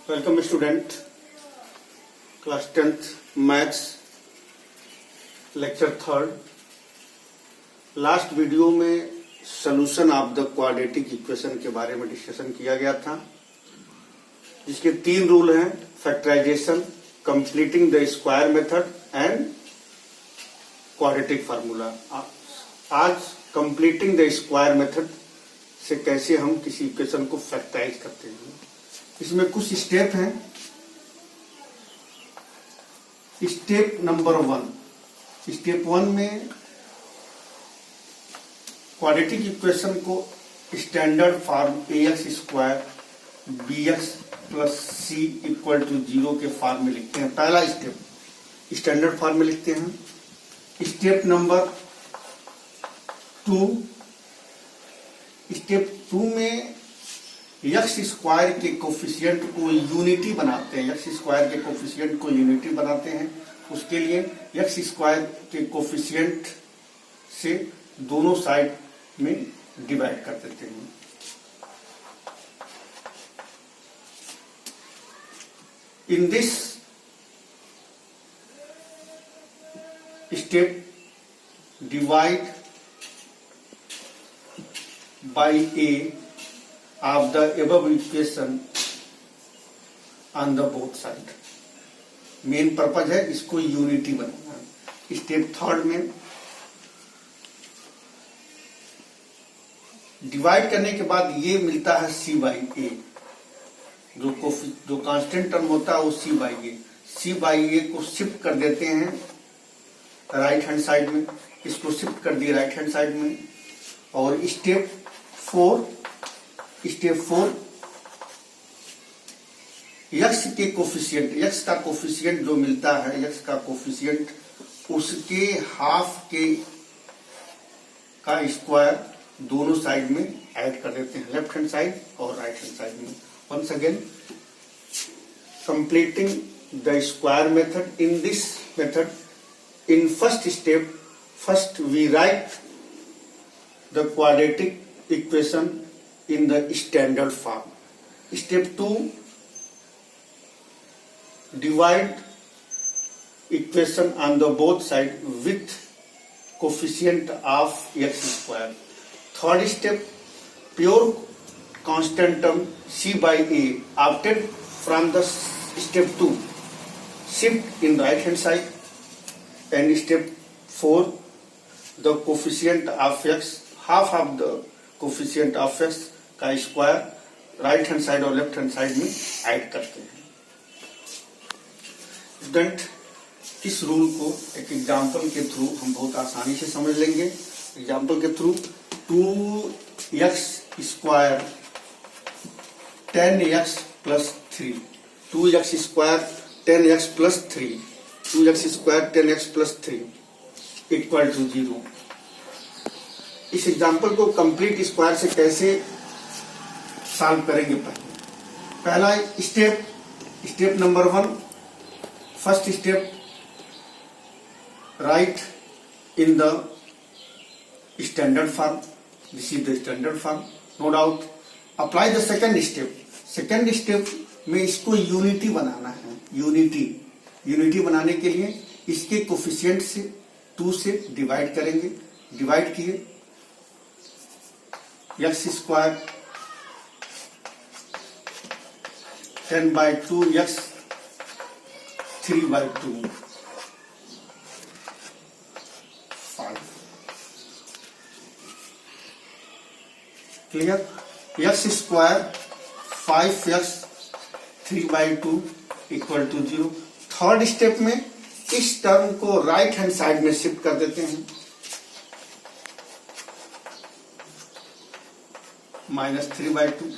Welcome student, class 10th maths lecture 3rd। Last video में solution of the quadratic equation के बारे में discussion किया गया था, जिसके 3 रूल हैं: factorisation, completing the square method and quadratic formula. आज कंप्लीटिंग द स्क्वायर मेथड से कैसे हम किसी इक्वेशन को फैक्टराइज करते हैं। इसमें कुछ स्टेप हैं। स्टेप नंबर 1, स्टेप 1 में क्वाड्रेटिक इक्वेशन को standard form ax square bx plus c equal to 0 के फॉर्म में लिखते हैं। पहला स्टेप स्टैंडर्ड फॉर्म में लिखते हैं। स्टेप नंबर 2, स्टेप 2 में एक्स स्क्वायर के कोफिशिएंट को यूनिटी बनाते हैं। एक्स स्क्वायर के कोफिशिएंट को यूनिटी बनाते हैं। उसके लिए एक्स स्क्वायर के कोफिशिएंट से दोनों साइड में डिवाइड कर देते हैं। In this step, divide by a of the above equation on the both side। Main purpose है इसको यूनिटी बनाना। स्टेप 3rd में डिवाइड करने के बाद ये मिलता है c बाई ए, जो कांस्टेंट टर्म होता है वो c by A. c by A को शिफ्ट कर देते हैं राइट हैंड साइड में, इसको शिफ्ट कर दिए राइट हैंड साइड में। और स्टेप 4 एक्स के कोफिशिएंट, एक्स का कोफिशिएंट जो मिलता है, एक्स का कोफिशिएंट उसके हाफ के का स्क्वायर दोनों साइड में ऐड कर देते हैं, लेफ्ट हैंड साइड और राइट हैंड साइड में। Once again completing the square method. In this method, in first step, first we write the quadratic equation in the standard form। Step 2, divide equation on the both side with coefficient of x square। Third step, pure constant term c by a obtained from the step 2, shift in right hand side। And step 4, the coefficient of x, half of the coefficient of x का square right hand side और left hand side में add करते हैं। Student, इस rule को एक example के through हम बहुत आसानी से समझ लेंगे। एग्जांपल के through 2x square 10x plus 3, 2x square 10x plus 3, 2x square 10x plus 3 equal to 0। इस एग्जांपल को कंप्लीट स्क्वायर से कैसे सॉल्व करेंगे? पहला step number 1, first step, write in the standard form. This is the standard form, no doubt. Apply the second step. Second step में इसको unity बनाना है। Unity बनाने के लिए इसके कोफिशिएंट से 2 से डिवाइड करेंगे। डिवाइड किए, x square 10 by 2 x 3 by 2 5। Clear? x square 5x 3 by 2 equal to 0। Third step में इस टर्म को राइट हैंड साइड में शिफ्ट कर देते हैं, -3 by 2।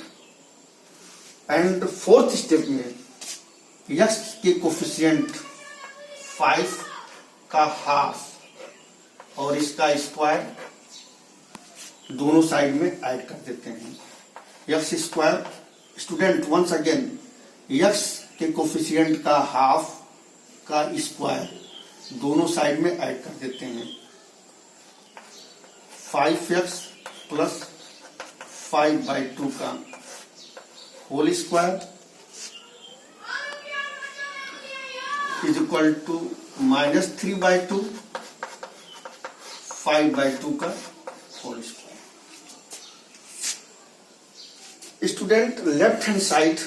एंड फोर्थ स्टेप में x के कोफिशिएंट 5 का हाफ और इसका स्क्वायर दोनों साइड में ऐड कर देते हैं। x square, student once again, x के कोफिशिएंट का हाफ का स्क्वायर दोनों साइड में ऐड कर देते हैं। 5x प्लस 5 by 2 का whole square is equal to -3/2 5/2 का whole square. Student, left hand side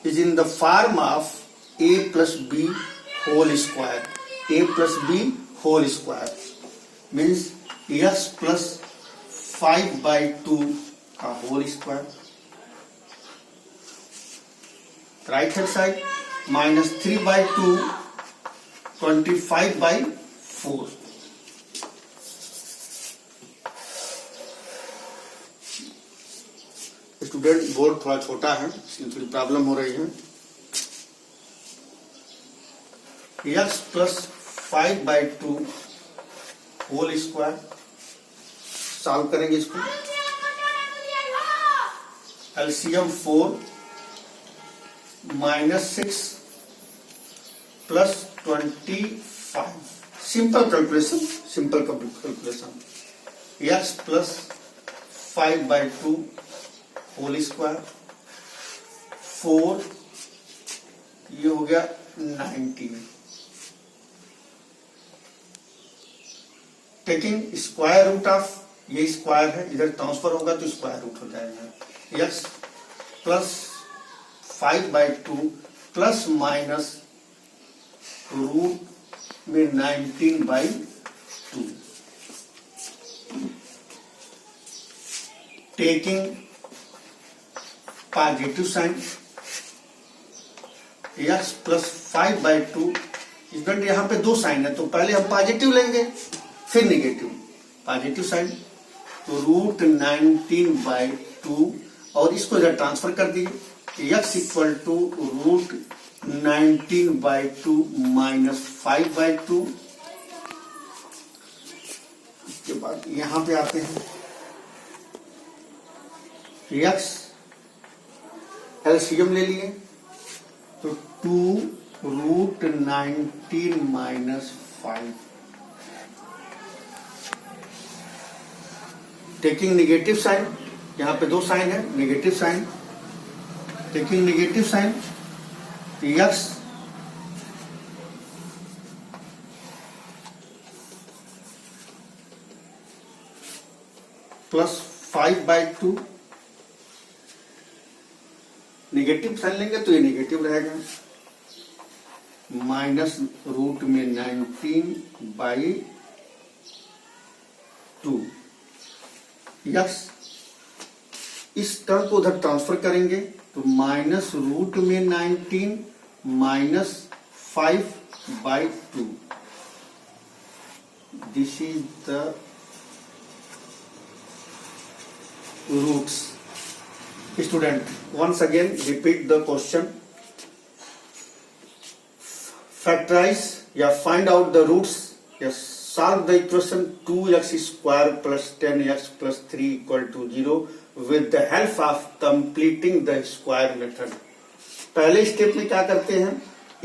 is in the form of a plus b whole square। a plus b whole square means x plus 5/2 का whole square। Right hand side -3/2 25/4। Student, board थोड़ा छोटा है, इसलिए थोड़ी problem हो रही है। x plus 5/2 whole square solve करेंगे इसको। LCM 4 -6 + 25। Simple calculation x plus 5/2 whole square 4, ये हो गया 19। टेकिंग स्क्वायर रूट ऑफ, ये स्क्वायर है, इधर ट्रांसफर होगा तो स्क्वायर रूट हो जाएगा। x plus 5/2 plus minus root में 19/2। Taking positive sign x plus 5/2। Student, यहाँ पे दो साइन है तो पहले हम पॉजिटिव लेंगे फिर निगेटिव। पॉजिटिव साइन तो √19/2 और इसको इधर ट्रांसफर कर दिए। x equal to √19/2 -5/2। इसके बाद यहां पे आते हैं, x एलसीएम ले लिए तो 2√19 - 5। टेकिंग नेगेटिव साइन, यहां पे दो साइन है, negative sign. Taking negative sign x plus 5/2। Negative sign लेंगे तो ये नेगेटिव रहेगा, माइनस रूट में 19/2। यस, इस टर्म को उधर ट्रांसफर करेंगे तो माइनस रूट में 19 minus 5/2। This is the roots. Student, once again repeat the question। Factorize या find out the roots या solve the equation 2x² plus 10x plus 3 = 0 with the help of completing the square method। पहले step में क्या करते हैं,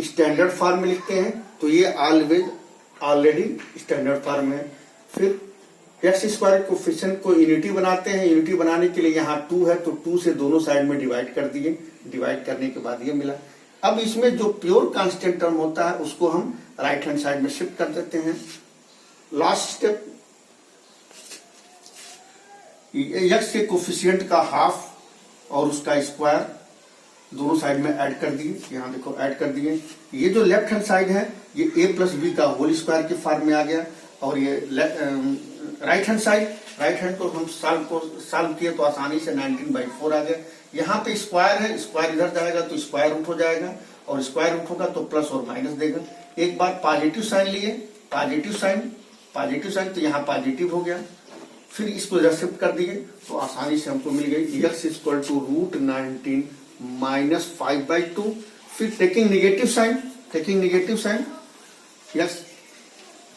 standard form में लिखते हैं तो ये ऑलरेडी स्टैंडर्ड फॉर्म है। फिर x² कोफिशिएंट को यूनिटी बनाते हैं। यूनिटी बनाने के लिए यहाँ 2 है तो 2 से दोनों साइड में डिवाइड कर दिए। डिवाइड करने के बाद ये मिला। अब इसमें जो प्योर कांस्टेंट टर्म होता है उसको हम राइट हैंड साइड में शिफ्ट कर देते हैं। लास्ट स्टेप, x के कोफिशिएंट का हाफ और उसका स्क्वायर दोनों साइड में ऐड कर दिए। यहाँ देखो ऐड कर दिए। ये जो लेफ्ट हैंड साइड है ये a + b का होल स्क्वायर के फॉर्म में आ गया और ये right hand side, right hand को हम सॉल्व किए तो आसानी से 19/4 आ गया। यहाँ पे स्क्वायर है, स्क्वायर इधर जाएगा तो स्क्वायर रूट हो जाएगा और स्क्वायर रूट होगा तो प्लस और माइनस देगा। एक बार पॉजिटिव साइन लिए, पॉजिटिव साइन तो यहाँ पॉजिटिव हो गया। फिर इसको इधर शिफ्ट कर दिए तो आसानी से हमको मिल गई x = √19 माइनस 5/2। फिर टेकिंग नेगेटिव साइन यस,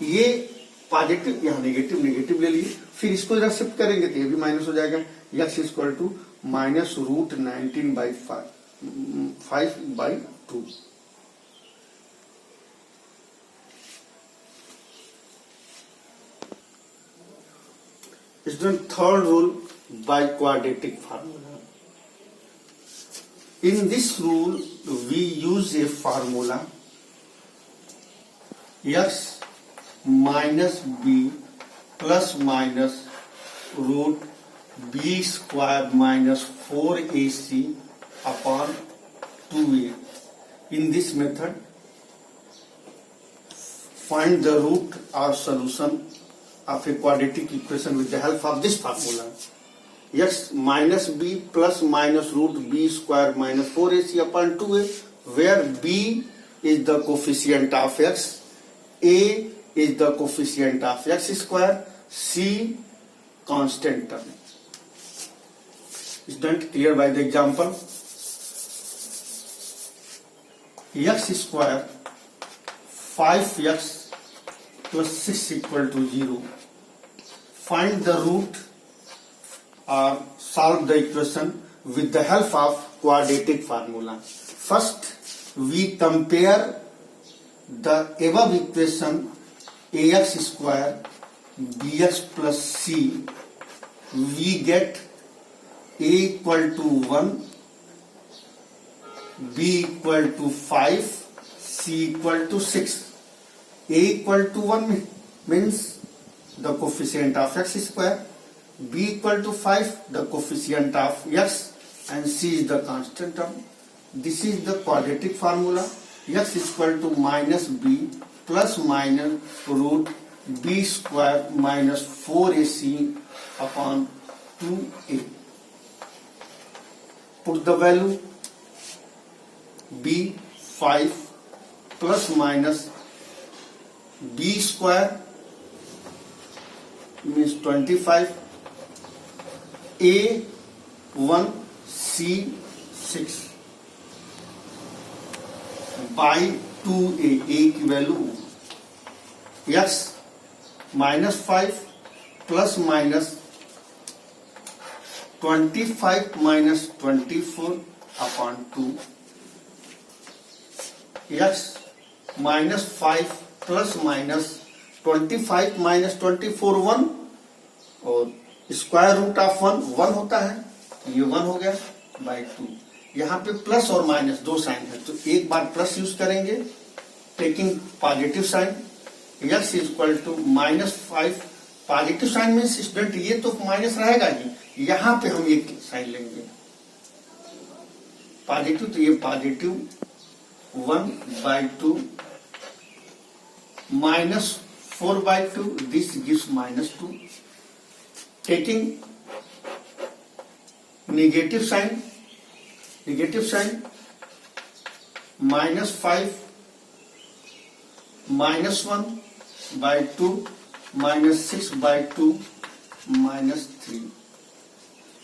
ये पॉजिटिव यहाँ नेगेटिव ले लिए। फिर इसको इधर शिफ्ट करेंगे तो ये भी माइनस हो जाएगा। x = -√19/5/2। Student, third rule by quadratic formula। In this rule we use a formula x minus B plus minus root B square minus 4ac upon 2a. In this method, find the root or solution of a quadratic equation with the help of this formula. X minus b plus minus root b square minus 4ac upon 2a, where b is the coefficient of x, a is the coefficient of x square, c constant term. Student, clear by the example? X square 5x plus 6 equal to 0. Find the root or solve the equation with the help of quadratic formula. First, we compare the above equation ax square bx plus c. We get a equal to 1, b equal to 5, c equal to 6. A equal to 1 means the coefficient of x square, b equal to 5 the coefficient of x, and c is the constant term. This is the quadratic formula. X is equal to minus b plus minus root b square minus 4ac upon 2a. Put the value b 5 plus minus b square means 25, a 1, c 6 by 2a. A की value x minus 5 plus minus 25 minus 24 upon 2. X minus 5 plus minus 25 minus 24 1, और square root of 1 होता है, ये 1 हो गया by 2. यहाँ पे plus और माइनस दो साइन है, तो एक बार प्लस यूज करेंगे taking positive sign. x is equal to minus 5. Positive sign में स्टूडेंट ये तो माइनस रहेगा ही, यहाँ पे हम एक साइन लेंगे पॉजिटिव, तो ये positive 1 by 2 minus 4 by 2, this gives minus 2. Taking negative sign minus 5 minus 1 by 2 minus 6 by 2 minus 3.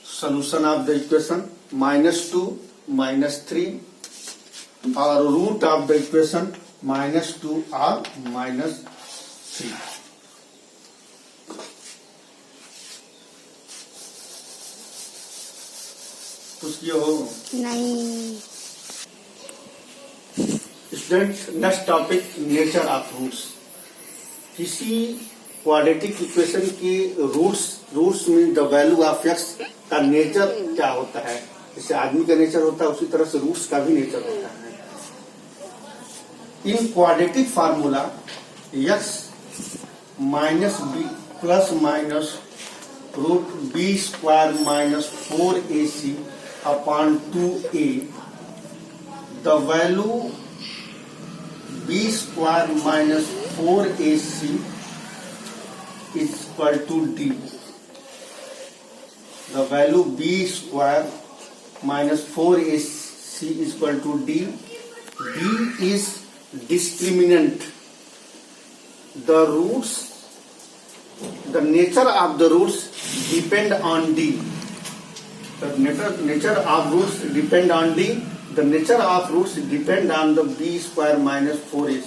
Solution of the equation minus 2 minus 3 or root of the equation minus 2 or minus 3. कुछ ये हो नहीं. Student, next topic nature of roots. किसी quadratic equation के roots में the value of x का nature क्या होता है. जैसे आदमी का नेचर होता है उसी तरह से रूट्स का भी नेचर होता है. In quadratic formula X minus B plus minus root B square minus 4ac upon 2a, the value b square minus 4ac is equal to d. The value b square minus 4ac is equal to d. D is discriminant. The nature of the roots depend on d. The nature of roots depend on d. The nature of roots depend on the b square minus 4ac.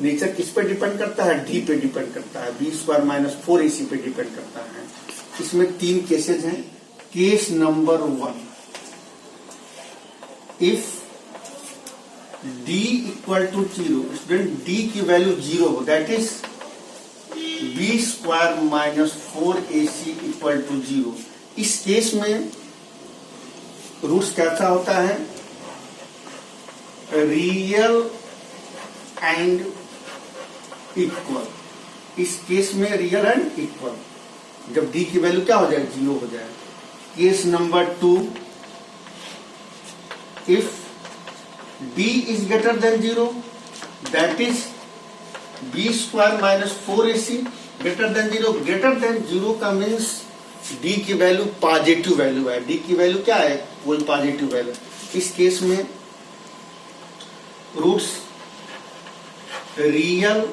Nature किस पे depend करता है? D पे depend करता है. B square minus 4ac पे depend करता है. इसमें 3 केसेज हैं. Case number 1, if d equal to 0, student d की वैल्यू 0 हो, that is b square minus 4ac equal to 0. इस केस में रूट्स कैसा होता है? रियल एंड इक्वल, इस केस में रियल एंड इक्वल, जब डी की वैल्यू क्या हो जाए, 0 हो जाए। Case number 2, if d is greater than 0, that is b square minus 4ac greater than 0। Greater than 0 का मीन्स डी की वैल्यू पॉजिटिव वैल्यू है, डी की वैल्यू क्या है, कोई पॉजिटिव वैल्यू। इस केस में roots real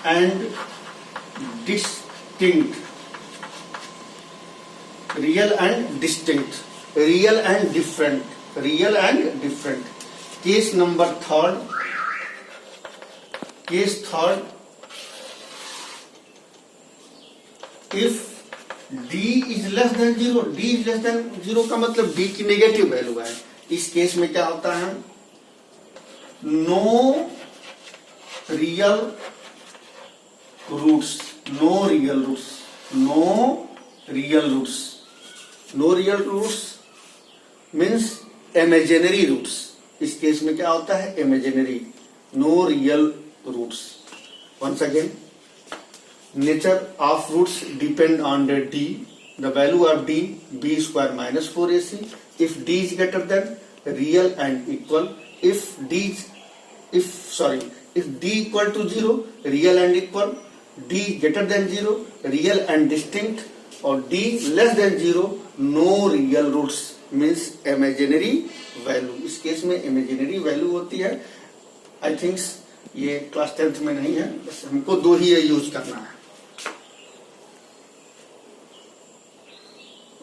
and distinct, real and distinct, real and different, real and different. Case number 3, case 3, if d is less than 0, d is less than 0 का मतलब d की नेगेटिव वैल्यू है। इस case में क्या होता है, no real roots, no real roots, no real roots, no real roots means imaginary roots. इस केस में क्या होता है, imaginary, no real roots. Once again, nature of roots depend on the d, the value of d, b square minus 4ac, if d is greater than real and equal, if d equal to 0, real and equal, d greater than 0, real and distinct, or d less than 0, no real roots means imaginary value। इस case में imaginary value होती है। आई thinks ये class 10th में नहीं है, बस हमको 2 ही यूज करना है।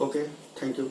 Okay, thank you.